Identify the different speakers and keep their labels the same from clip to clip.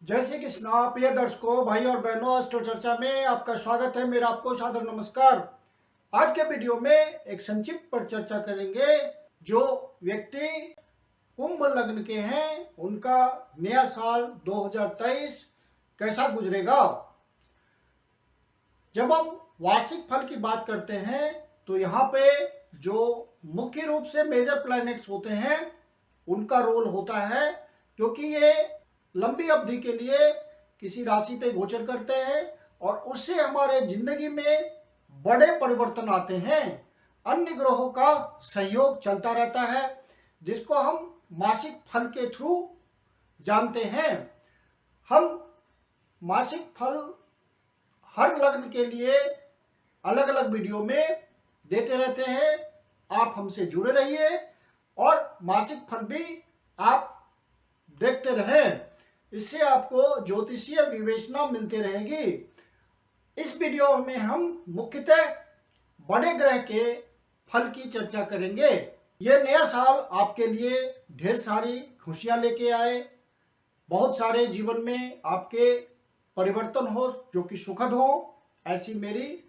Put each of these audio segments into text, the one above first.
Speaker 1: जय श्री कृष्णा। प्रिय दर्शकों, भाई और बहनों, एस्ट्रो चर्चा में आपका स्वागत है। मेरा आपको सादर नमस्कार। आज के वीडियो में एक संक्षिप्त पर चर्चा करेंगे। जो व्यक्ति कुंभ लग्न के हैं उनका नया साल 2023 कैसा गुजरेगा। जब हम वार्षिक फल की बात करते हैं तो यहाँ पे जो मुख्य रूप से मेजर प्लैनेट्स होते हैं उनका रोल होता है, क्योंकि ये लंबी अवधि के लिए किसी राशि पे गोचर करते हैं और उससे हमारे जिंदगी में बड़े परिवर्तन आते हैं। अन्य ग्रहों का सहयोग चलता रहता है, जिसको हम मासिक फल के थ्रू जानते हैं। हम मासिक फल हर लग्न के लिए अलग अलग वीडियो में देते रहते हैं। आप हमसे जुड़े रहिए और मासिक फल भी आप देखते रहें, इससे आपको ज्योतिषीय विवेचना मिलती रहेगी। इस वीडियो में हम मुख्यतः बड़े ग्रह के फल की चर्चा करेंगे। यह नया साल आपके लिए ढेर सारी खुशियां लेके आए, बहुत सारे जीवन में आपके परिवर्तन हो जो कि सुखद हो, ऐसी मेरी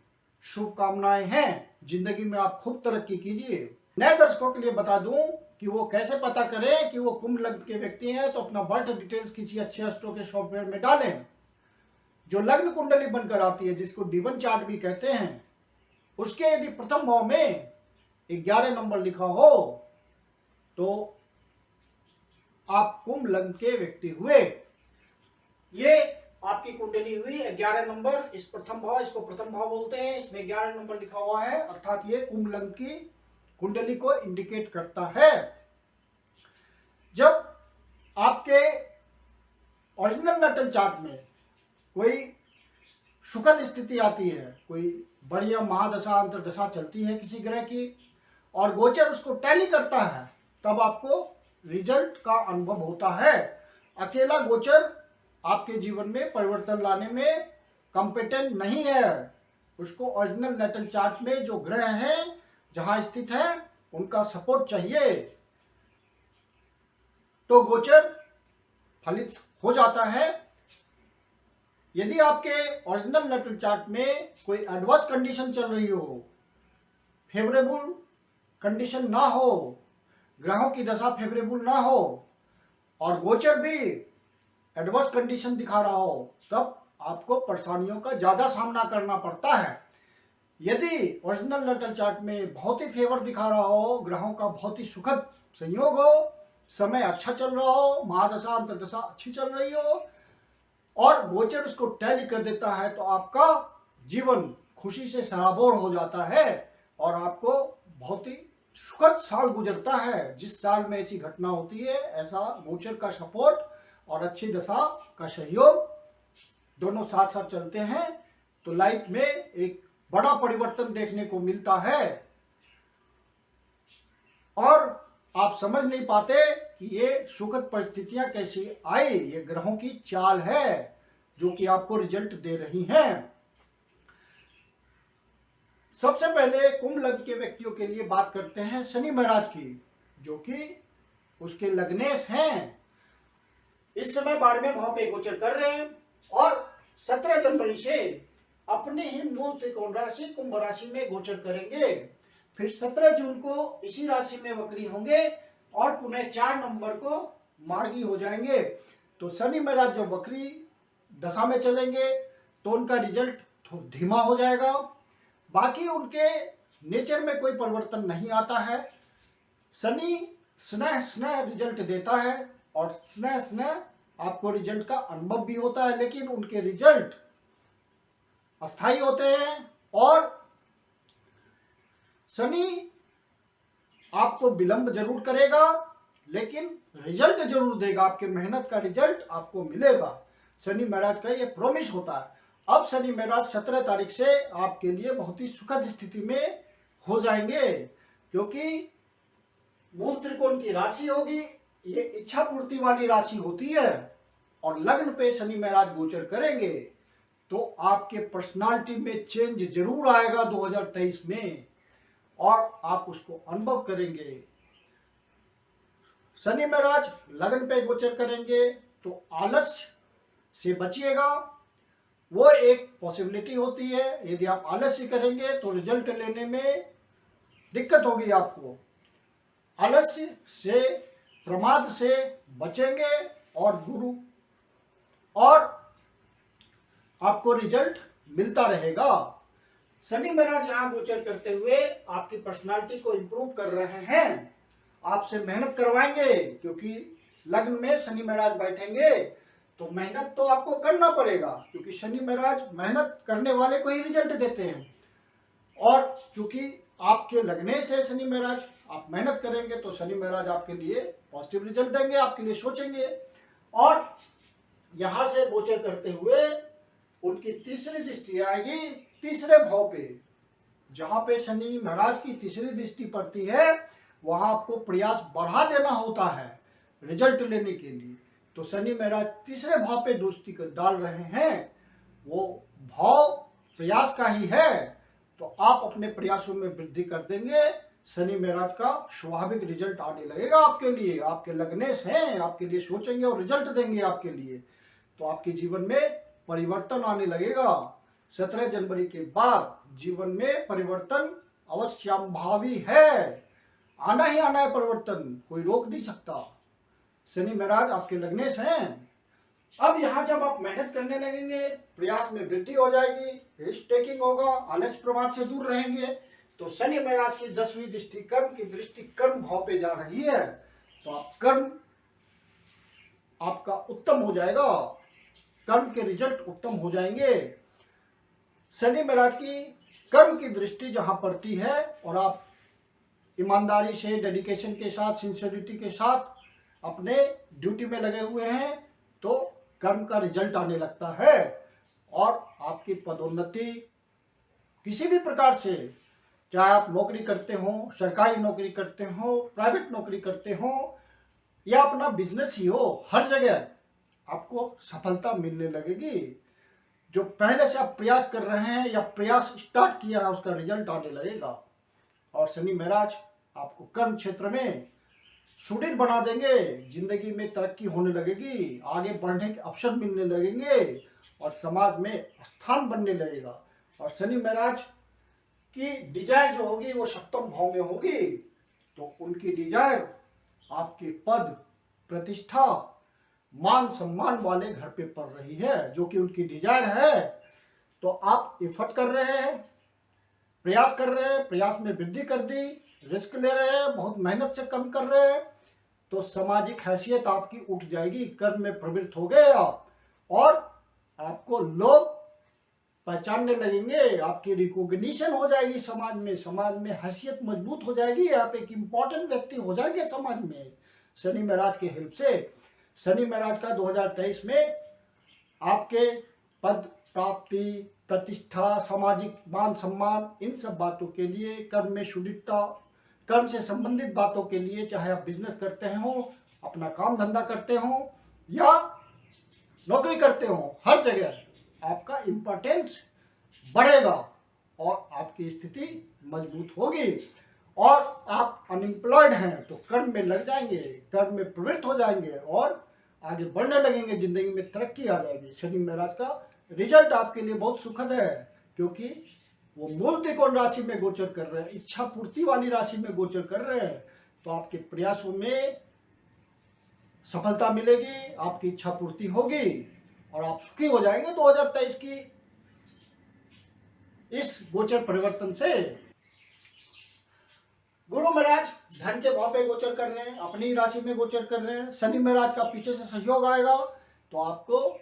Speaker 1: शुभकामनाएं हैं। जिंदगी में आप खूब तरक्की कीजिए। नए दर्शकों के लिए बता दूं कि वो कैसे पता करें कि वो कुंभ लग्न के व्यक्ति हैं। तो अपना बर्थ डिटेल्स किसी अच्छे एस्ट्रो के सॉफ्टवेयर में डालें। जो लग्न कुंडली बनकर आती है, जिसको D1 चार्ट भी कहते हैं, उसके यदि प्रथम भाव में 11 नंबर लिखा हो तो आप कुंभ लग्न के व्यक्ति हुए। ये आपकी कुंडली हुई 11 नंबर, इस प्रथम भाव, इसको प्रथम भाव बोलते हैं, इसमें 11 नंबर लिखा हुआ है, अर्थात ये कुंभ लग्न की कुंडली को इंडिकेट करता है। जब आपके ओरिजिनल नटल चार्ट में कोई सुखद स्थिति आती है, कोई बढ़िया महादशा अंतरदशा चलती है किसी ग्रह की, और गोचर उसको टैली करता है, तब आपको रिजल्ट का अनुभव होता है। अकेला गोचर आपके जीवन में परिवर्तन लाने में कॉम्पिटेंट नहीं है। उसको ओरिजिनल नटल चार्ट में जो ग्रह हैं जहां स्थित है उनका सपोर्ट चाहिए, तो गोचर फलित हो जाता है। यदि आपके ओरिजिनल नटल चार्ट में कोई एडवर्स कंडीशन चल रही हो, फेवरेबल कंडीशन ना हो, ग्रहों की दशा फेवरेबल ना हो और गोचर भी एडवर्स कंडीशन दिखा रहा हो, तब आपको परेशानियों का ज्यादा सामना करना पड़ता है। यदि ओरिजिनल नटल चार्ट में बहुत ही फेवर दिखा रहा हो, ग्रहों का बहुत ही सुखद संयोग हो, समय अच्छा चल रहा हो, महादशा अंतरदशा अच्छी चल रही हो और गोचर उसको टैली कर देता है, तो आपका जीवन खुशी से सराबोर हो जाता है और आपको बहुत ही सुखद साल गुजरता है। जिस साल में ऐसी घटना होती है, ऐसा गोचर का सपोर्ट और अच्छी दशा का सहयोग दोनों साथ साथ चलते हैं, तो लाइफ में एक बड़ा परिवर्तन देखने को मिलता है। और आप समझ नहीं पाते कि ये सुखद परिस्थितियां कैसी आई। ये ग्रहों की चाल है जो कि आपको रिजल्ट दे रही हैं। सबसे पहले कुंभ लग्न के व्यक्तियों के लिए बात करते हैं शनि महाराज की, जो कि उसके लग्नेश हैं। इस समय 12वें भाव पे गोचर कर रहे हैं और 17 जनवरी से अपने ही मूल त्रिकोण राशि कुंभ राशि में गोचर करेंगे। फिर 17 जून को इसी राशि में वक्री होंगे और पुनः 4 नवंबर को मार्गी हो जाएंगे। तो शनि महाराज जब वक्री दशा में चलेंगे तो उनका रिजल्ट धीमा हो जाएगा। बाकी उनके नेचर में कोई परिवर्तन नहीं आता है। शनि स्नेह स्नेह रिजल्ट देता है और स्नेह स्नेह आपको रिजल्ट का अनुभव भी होता है, लेकिन उनके रिजल्ट अस्थायी होते हैं। और शनि आपको विलंब जरूर करेगा, लेकिन रिजल्ट जरूर देगा। आपके मेहनत का रिजल्ट आपको मिलेगा। शनि महाराज का ये प्रॉमिस होता है। अब शनि महाराज 17 तारीख से आपके लिए बहुत ही सुखद स्थिति में हो जाएंगे, क्योंकि मूल त्रिकोण की राशि होगी। ये इच्छा पूर्ति वाली राशि होती है और लग्न पे शनि महाराज गोचर करेंगे तो आपके पर्सनालिटी में चेंज जरूर आएगा 2023 में और आप उसको अनुभव करेंगे। शनि महाराज लग्न पे गोचर करेंगे तो आलस्य से बचिएगा। वो एक पॉसिबिलिटी होती है। यदि आप आलस्य करेंगे तो रिजल्ट लेने में दिक्कत होगी आपको। आलस्य से, प्रमाद से बचेंगे और गुरु और आपको रिजल्ट मिलता रहेगा। शनि महाराज यहाँ गोचर करते हुए आपकी पर्सनालिटी को इंप्रूव कर रहे हैं, आपसे मेहनत करवाएंगे, क्योंकि लग्न में शनि महाराज बैठेंगे तो मेहनत तो आपको करना पड़ेगा, क्योंकि शनि महाराज मेहनत करने वाले को ही रिजल्ट देते हैं। और चूंकि आपके लगने से शनि महाराज आप मेहनत करेंगे तो शनि महाराज आपके लिए पॉजिटिव रिजल्ट देंगे, आपके लिए सोचेंगे। और यहां से गोचर करते हुए उनकी तीसरी दृष्टि आएगी तीसरे भाव पे। जहां पे शनि महाराज की तीसरी दृष्टि पड़ती है वहां आपको प्रयास बढ़ा देना होता है रिजल्ट लेने के लिए। तो शनि महाराज तीसरे भाव पे दृष्टि डाल रहे हैं, वो भाव प्रयास का ही है, तो आप अपने प्रयासों में वृद्धि कर देंगे। शनि महाराज का स्वाभाविक रिजल्ट आने लगेगा आपके लिए। आपके लगने हैं, आपके लिए सोचेंगे और रिजल्ट देंगे आपके लिए, तो आपके जीवन में परिवर्तन आने लगेगा। 17 जनवरी के बाद जीवन में परिवर्तन अवश्यंभावी है, आना ही आना है परिवर्तन, कोई रोक नहीं सकता। शनि महाराज आपके लगने हैं। अब यहाँ जब आप मेहनत करने लगेंगे, प्रयास में वृद्धि हो जाएगी, रिस्क टेकिंग होगा, आलस्य प्रमाद से दूर रहेंगे, तो शनि महाराज की 10वीं दृष्टि कर्म की दृष्टि कर्म भाव पे जा रही है, तो आप कर्म आपका उत्तम हो जाएगा, कर्म के रिजल्ट उत्तम हो जाएंगे। शनि महाराज की कर्म की दृष्टि जहां पड़ती है और आप ईमानदारी से, डेडिकेशन के साथ, सिंसियरिटी के साथ अपने ड्यूटी में लगे हुए हैं, तो कर्म का रिजल्ट आने लगता है और आपकी पदोन्नति किसी भी प्रकार से, चाहे आप नौकरी करते हो, सरकारी नौकरी करते हो, प्राइवेट नौकरी करते हो या अपना बिजनेस ही हो, हर जगह आपको सफलता मिलने लगेगी। जो पहले से आप प्रयास कर रहे हैं या प्रयास स्टार्ट किया है उसका रिजल्ट आने लगेगा। और शनि महाराज आपको कर्म क्षेत्र में सुदृढ़ बना देंगे, जिंदगी में तरक्की होने लगेगी, आगे बढ़ने के अवसर मिलने लगेंगे और समाज में स्थान बनने लगेगा। और शनि महाराज की डिजायर जो होगी वो सप्तम भाव में होगी, तो उनकी डिजायर आपके पद, प्रतिष्ठा, मान सम्मान वाले घर पे पड़ रही है, जो कि उनकी डिजायर है। तो आप एफर्ट कर रहे हैं, प्रयास कर रहे हैं, प्रयास में वृद्धि कर दी, रिस्क ले रहे हैं, बहुत मेहनत से कम कर रहे हैं, तो सामाजिक हैसियत आपकी उठ जाएगी, कर्म में प्रवृत्त हो गए आप और आपको लोग पहचानने लगेंगे, आपकी रिकॉग्निशन हो जाएगी समाज में हैसियत मजबूत हो जाएगी, आप एक इम्पॉर्टेंट व्यक्ति हो जाएंगे समाज में शनि महाराज के हेल्प से। शनि महाराज का 2023 में आपके पद प्राप्ति, प्रतिष्ठा, सामाजिक मान सम्मान, इन सब बातों के लिए, कर्म में शुद्धता, कर्म से संबंधित बातों के लिए, चाहे आप बिजनेस करते हो, अपना काम धंधा करते हो या नौकरी करते हो, हर जगह आपका इम्पोर्टेंस बढ़ेगा और आपकी स्थिति मजबूत होगी। और आप अनएम्प्लॉयड हैं तो कर्म में लग जाएंगे, कर्म में प्रवृत्त हो जाएंगे और आगे बढ़ने लगेंगे, जिंदगी में तरक्की आ जाएगी। शनि महाराज का रिजल्ट आपके लिए बहुत सुखद है, क्योंकि वो मूल त्रिकोण राशि में गोचर कर रहे हैं, इच्छा पूर्ति वाली राशि में गोचर कर रहे हैं, तो आपके प्रयासों में सफलता मिलेगी, आपकी इच्छा पूर्ति होगी और आप सुखी हो जाएंगे 2023 की इस गोचर परिवर्तन से। गुरु महाराज धन के भाव पे गोचर कर रहे हैं, अपनी राशि में गोचर कर रहे हैं। शनि महाराज का पीछे से सहयोग आएगा तो आपको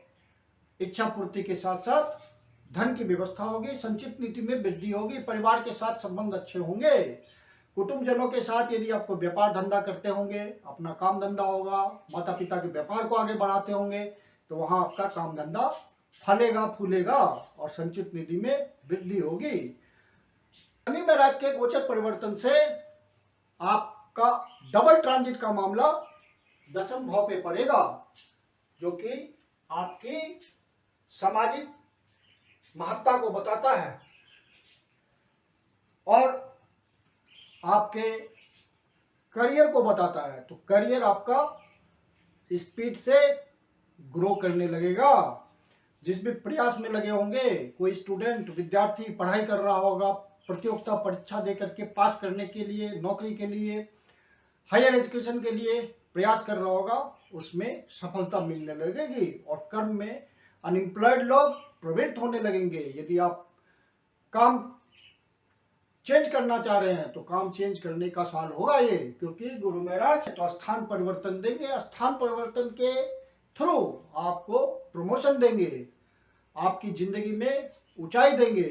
Speaker 1: इच्छा पूर्ति के साथ साथ धन की व्यवस्था होगी, संचित नीति में वृद्धि होगी, परिवार के साथ संबंध अच्छे होंगे, कुटुंबजनों के साथ यदि आपको व्यापार धंधा करते होंगे, अपना काम धंधा होगा, माता पिता के व्यापार को आगे बढ़ाते होंगे, तो वहां आपका काम धंधा फलेगा फूलेगा और संचित निधि में वृद्धि होगी। शनि महाराज के गोचर परिवर्तन से आपका डबल ट्रांजिट का मामला 10वें भाव पे पड़ेगा, जो कि आपकी सामाजिक महत्ता को बताता है और आपके करियर को बताता है। तो करियर आपका स्पीड से ग्रो करने लगेगा जिस भी प्रयास में लगे होंगे, कोई स्टूडेंट विद्यार्थी पढ़ाई कर रहा होगा, प्रतियोगिता परीक्षा दे करके पास करने के लिए, नौकरी के लिए, हायर एजुकेशन के लिए प्रयास कर रहा होगा, उसमें सफलता मिलने लगेगी और कर्म में अनएम्प्लॉयड लोग प्रवृत्त होने लगेंगे। यदि आप काम चेंज करना चाह रहे हैं तो काम चेंज करने का साल होगा ये, क्योंकि गुरु महाराज तो स्थान परिवर्तन देंगे, स्थान परिवर्तन के थ्रू आपको प्रमोशन देंगे, आपकी जिंदगी में ऊंचाई देंगे।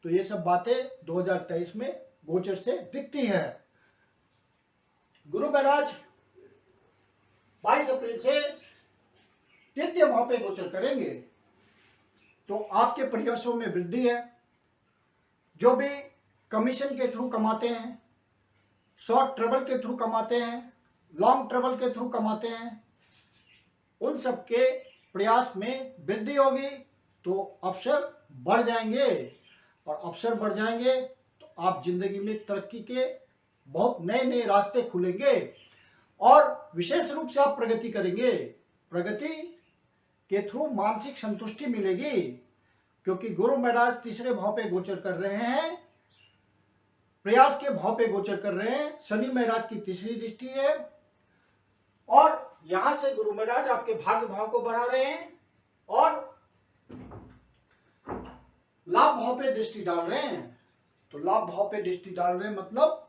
Speaker 1: तो ये सब बातें 2023 में गोचर से दिखती है। गुरु महाराज 22 अप्रैल से तृतीय भाव पे गोचर करेंगे, तो आपके प्रयासों में वृद्धि है। जो भी कमीशन के थ्रू कमाते हैं, शॉर्ट ट्रेवल के थ्रू कमाते हैं, लॉन्ग ट्रेवल के थ्रू कमाते हैं, उन सब के प्रयास में वृद्धि होगी, तो अवसर बढ़ जाएंगे, और अवसर बढ़ जाएंगे तो आप जिंदगी में तरक्की के बहुत नए नए रास्ते खुलेंगे और विशेष रूप से आप प्रगति करेंगे। प्रगति के थ्रू मानसिक संतुष्टि मिलेगी, क्योंकि गुरु महाराज तीसरे भाव पे गोचर कर रहे हैं, प्रयास के भाव पे गोचर कर रहे हैं। शनि महाराज की तीसरी दृष्टि है और यहां से गुरु महाराज आपके भाग्य भाव को बढ़ा रहे हैं और लाभ भाव पे दृष्टि डाल रहे हैं। तो लाभ भाव पे दृष्टि डाल रहे हैं मतलब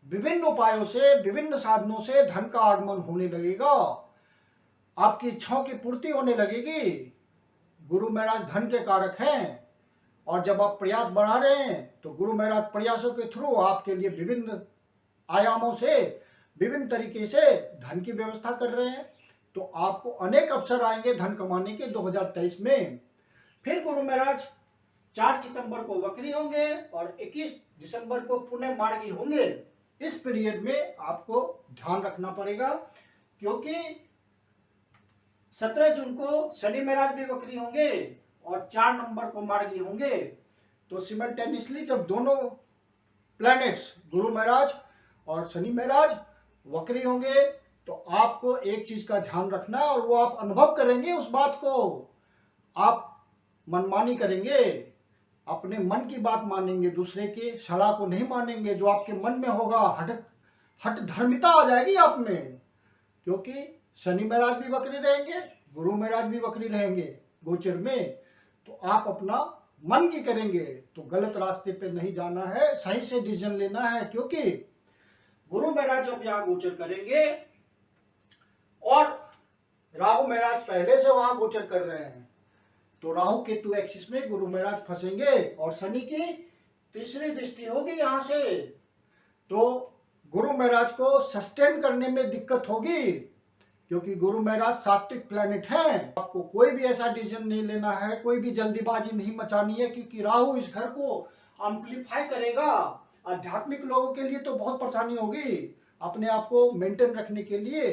Speaker 1: विभिन्न उपायों से, विभिन्न साधनों से धन का आगमन होने लगेगा, आपकी इच्छाओं की पूर्ति होने लगेगी। गुरु महाराज धन के कारक हैं और जब आप प्रयास बढ़ा रहे हैं तो गुरु महाराज प्रयासों के थ्रू आपके लिए विभिन्न आयामों से, विभिन्न तरीके से धन की व्यवस्था कर रहे हैं। तो आपको अनेक अवसर आएंगे धन कमाने के 2023 में। फिर गुरु महाराज 4 सितंबर को वक्री होंगे और 21 दिसंबर को पुण्य मार्गी होंगे। इस पीरियड में आपको ध्यान रखना पड़ेगा, क्योंकि 17 जून को शनि महाराज भी वक्री होंगे और 4 नंबर को मार्गी होंगे। तो सिमल्टेनियसली जब दोनों प्लैनेट्स गुरु महाराज और शनि महाराज वक्री होंगे तो आपको एक चीज का ध्यान रखना है, और वो आप अनुभव करेंगे उस बात को। आप मनमानी करेंगे, अपने मन की बात मानेंगे, दूसरे की सलाह को नहीं मानेंगे। जो आपके मन में होगा हट धर्मिता आ जाएगी आप में, क्योंकि शनि महाराज भी वक्री रहेंगे, गुरु महाराज भी वक्री रहेंगे गोचर में। तो आप अपना मन की करेंगे तो गलत रास्ते पे नहीं जाना है, सही से डिसीजन लेना है। क्योंकि गुरु महाराज जब यहाँ गोचर करेंगे और राहु महाराज पहले से वहां गोचर कर रहे हैं, तो राहु केतु एक्सिस में गुरु महाराज फंसेंगे और शनि की तीसरी दृष्टि होगी यहां से। तो गुरु महाराज को सस्टेन करने में दिक्कत होगी, क्योंकि गुरु महाराज सात्विक प्लैनेट हैं। आपको कोई भी ऐसा डिसीजन नहीं लेना है, कोई भी जल्दीबाजी नहीं मचानी है, क्योंकि राहु इस घर को एम्प्लीफाई करेगा। आध्यात्मिक लोगों के लिए तो बहुत परेशानी होगी अपने आप को मेंटेन रखने के लिए।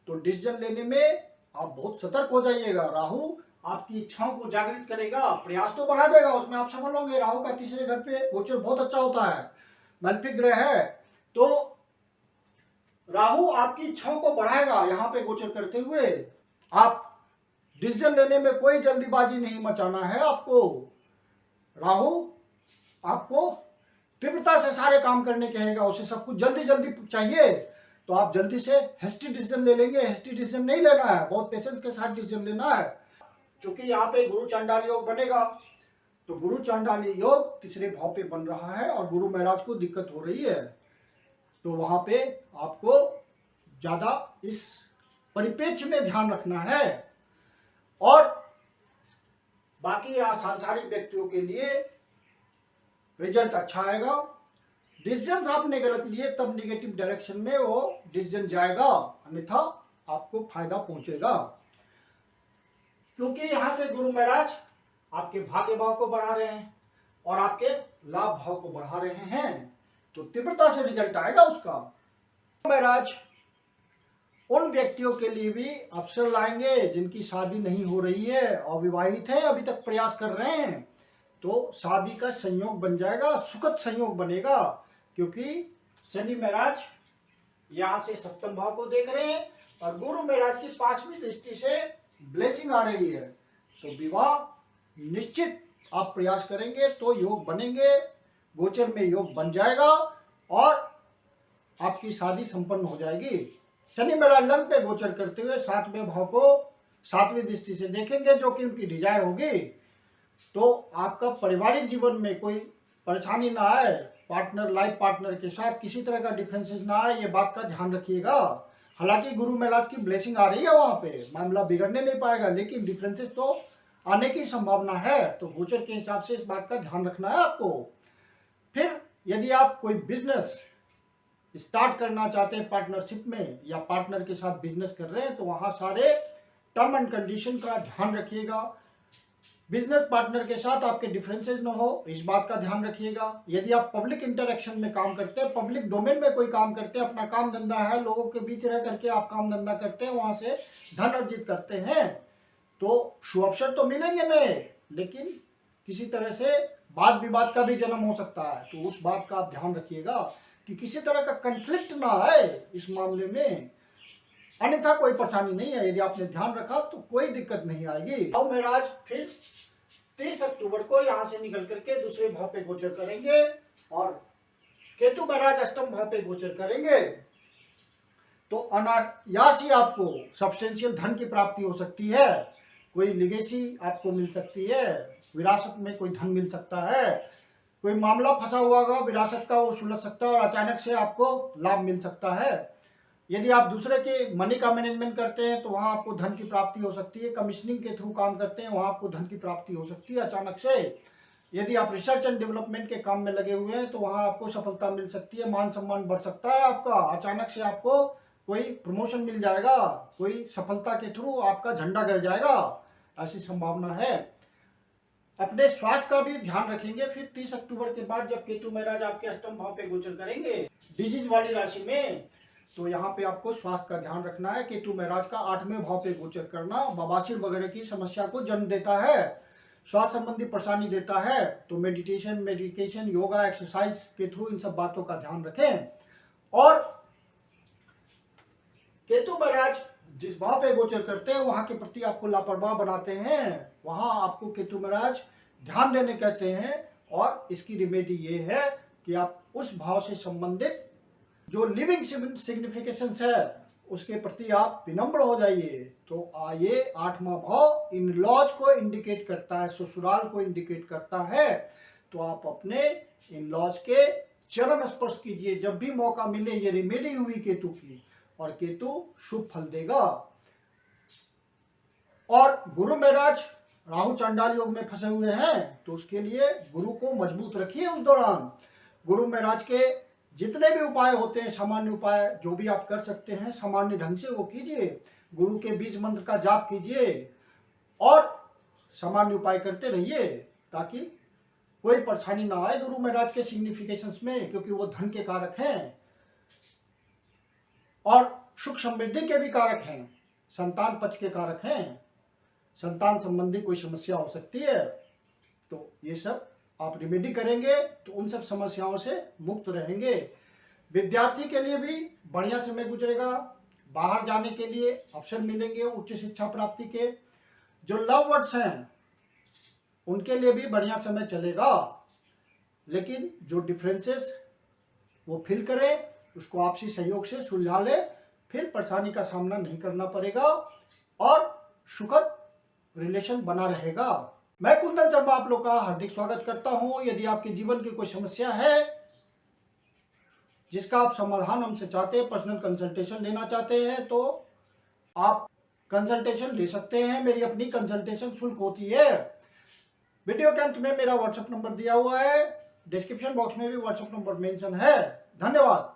Speaker 1: तो डिसीजन लेने में आप बहुत सतर्क हो जाइएगा। राहु आपकी इच्छाओं को जागृत करेगा, प्रयास तो बढ़ा देगा, उसमें आप सफल होंगे। राहु का तीसरे घर पे गोचर बहुत अच्छा होता है, मालफिक ग्रह है। तो राहु आपकी इच्छाओं को बढ़ाएगा यहाँ पे गोचर करते हुए। आप डिसीजन लेने में कोई जल्दीबाजी नहीं मचाना है आपको। राहु आपको तीव्रता से सारे काम करने कहेगा, उसे सब कुछ जल्दी जल्दी चाहिए, तो आप जल्दी से हेस्टी डिसीजन ले लेंगे। हेस्टी डिसीजन नहीं लेना है, बहुत पेशेंस के साथ डिसीजन लेना है। चूंकि यहाँ पे गुरु चांडाल योग बनेगा, तो गुरु चांडाली योग तीसरे भाव पे बन रहा है और गुरु महाराज को दिक्कत हो रही है। तो वहां पे आपको ज्यादा इस परिप्रेक्ष्य में ध्यान रखना है। और बाकी सांसारिक व्यक्तियों के लिए रिजल्ट अच्छा आएगा। डिसीजन आपने गलत लिए तब निगेटिव डायरेक्शन में वो डिसीजन जाएगा, अन्यथा आपको फायदा पहुंचेगा। क्योंकि यहां से गुरु महाराज आपके भाग्य भाव को बढ़ा रहे हैं और आपके लाभ भाव को बढ़ा रहे हैं, तो तीव्रता से रिजल्ट आएगा उसका। महाराज उन व्यक्तियों के लिए भी अवसर लाएंगे जिनकी शादी नहीं हो रही है, अविवाहित है, अभी तक प्रयास कर रहे हैं, तो शादी का संयोग बन जाएगा, सुखद संयोग बनेगा। क्योंकि शनि महाराज यहां से सप्तम भाव को देख रहे हैं और गुरु महाराज की 5वीं दृष्टि से ब्लेसिंग आ रही है। तो विवाह निश्चित आप प्रयास करेंगे तो योग बनेंगे, गोचर में योग बन जाएगा और आपकी शादी संपन्न हो जाएगी। शनि मेरा लग्न पे गोचर करते हुए 7वें भाव को 7वीं दृष्टि से देखेंगे, जो कि उनकी डिजायर होगी। तो आपका पारिवारिक जीवन में कोई परेशानी ना आए, पार्टनर लाइफ पार्टनर के साथ किसी तरह का डिफरेंसेस ना आए, ये बात का ध्यान रखिएगा। हालांकि गुरु महाराज की ब्लेसिंग आ रही है, वहां पे मामला बिगड़ने नहीं पाएगा, लेकिन डिफरेंसेस तो आने की संभावना है। तो गोचर के हिसाब से इस बात का ध्यान रखना है आपको। फिर यदि आप कोई बिजनेस स्टार्ट करना चाहते हैं पार्टनरशिप में या पार्टनर के साथ बिजनेस कर रहे हैं, तो वहां सारे टर्म एंड कंडीशन का ध्यान रखिएगा। बिजनेस पार्टनर के साथ आपके डिफरेंसेस न हो, इस बात का ध्यान रखिएगा। यदि आप पब्लिक इंटरेक्शन में काम करते हैं, पब्लिक डोमेन में कोई काम करते हैं, अपना काम धंधा है, लोगों के बीच रह करके आप काम धंधा करते हैं, वहां से धन अर्जित करते हैं, तो शुभ अवसर तो मिलेंगे नहीं, लेकिन किसी तरह से वाद विवाद का भी जन्म हो सकता है। तो उस बात का आप ध्यान रखिएगा कि किसी तरह का कंफ्लिक्ट ना आए इस मामले में, अन्यथा कोई परेशानी नहीं है। यदि आपने ध्यान रखा तो कोई दिक्कत नहीं आएगी। भाव महाराज फिर 30 अक्टूबर को यहां से निकल करके दूसरे भाव पे गोचर करेंगे और केतु महाराज अष्टम भाव पे गोचर करेंगे। तो अनायास ही आपको सब्सटेंशियल धन की प्राप्ति हो सकती है, कोई लिगेसी आपको मिल सकती है, विरासत में कोई धन मिल सकता है, कोई मामला फंसा हुआ होगा विरासत का, वो सुलझ सकता है और अचानक से आपको लाभ मिल सकता है। यदि आप दूसरे के मनी का मैनेजमेंट करते हैं तो वहां आपको धन की प्राप्ति हो सकती है। कमीशनिंग के थ्रू काम करते हैं, वहां आपको धन की प्राप्ति हो सकती है अचानक से। यदि आप रिसर्च एंड डेवलपमेंट के काम में लगे हुए हैं तो वहां आपको सफलता मिल सकती है, मान सम्मान बढ़ सकता है आपका, अचानक से आपको कोई प्रमोशन मिल जाएगा, कोई सफलता के थ्रू आपका झंडा गिर जाएगा, ऐसी संभावना है। अपने स्वास्थ्य का भी ध्यान रखेंगे। फिर 30 अक्टूबर के बाद जब केतु महाराज आपके अष्टम भाव पे गोचर करेंगे डिजीज वाली राशि में, तो यहाँ पे आपको स्वास्थ्य का ध्यान रखना है। केतु महाराज का 8वें भाव पे गोचर करना बवासीर वगैरह की समस्या को जन्म देता है, स्वास्थ्य संबंधी परेशानी देता है। तो मेडिकेशन, योगा, एक्सरसाइज के थ्रू इन सब बातों का ध्यान रखें। और केतु महाराज जिस भाव पे गोचर करते हैं वहां के प्रति आपको लापरवाह बनाते हैं, वहां आपको केतु महाराज ध्यान देने कहते हैं। और इसकी रिमेडी ये है कि आप उस भाव से संबंधित जो लिविंग सिग्निफिकेशंस है उसके प्रति आप विनम्र हो जाइए। तो ये 8वां भाव इन लॉज को इंडिकेट करता है, ससुराल को इंडिकेट करता है। तो आप अपने इन लॉज के चरण स्पर्श कीजिए जब भी मौका मिले। ये रिमेडी हुई केतु की, और केतु शुभ फल देगा। और गुरु महाराज राहु चांडाल योग में फंसे हुए हैं, तो उसके लिए गुरु को मजबूत रखिए उस दौरान। गुरु महाराज के जितने भी उपाय होते हैं, सामान्य उपाय जो भी आप कर सकते हैं सामान्य ढंग से वो कीजिए। गुरु के बीज मंत्र का जाप कीजिए और सामान्य उपाय करते रहिए, ताकि कोई परेशानी ना आए गुरु महाराज के सिग्निफिकेशंस में, क्योंकि वो धन के कारक हैं और सुख समृद्धि के भी कारक हैं, संतान पक्ष के कारक हैं। संतान संबंधी कोई समस्या हो सकती है, तो ये सब आप रिमेडी करेंगे तो उन सब समस्याओं से मुक्त रहेंगे। विद्यार्थी के लिए भी बढ़िया समय गुजरेगा, बाहर जाने के लिए अवसर मिलेंगे उच्च शिक्षा प्राप्ति के। जो लव बर्ड्स हैं उनके लिए भी बढ़िया समय चलेगा, लेकिन जो डिफरेंसेस वो फिल करें, उसको आपसी सहयोग से सुलझा ले, फिर परेशानी का सामना नहीं करना पड़ेगा और सुखद रिलेशन बना रहेगा। मैं कुंदन शर्मा आप लोग का हार्दिक स्वागत करता हूं। यदि आपके जीवन की कोई समस्या है जिसका आप समाधान हमसे चाहते हैं, पर्सनल कंसल्टेशन लेना चाहते हैं, तो आप कंसल्टेशन ले सकते हैं। मेरी अपनी कंसल्टेशन शुल्क होती है। वीडियो के अंत में मेरा व्हाट्सएप नंबर दिया हुआ है, डिस्क्रिप्शन बॉक्स में भी व्हाट्सएप नंबर मेंशन है। धन्यवाद।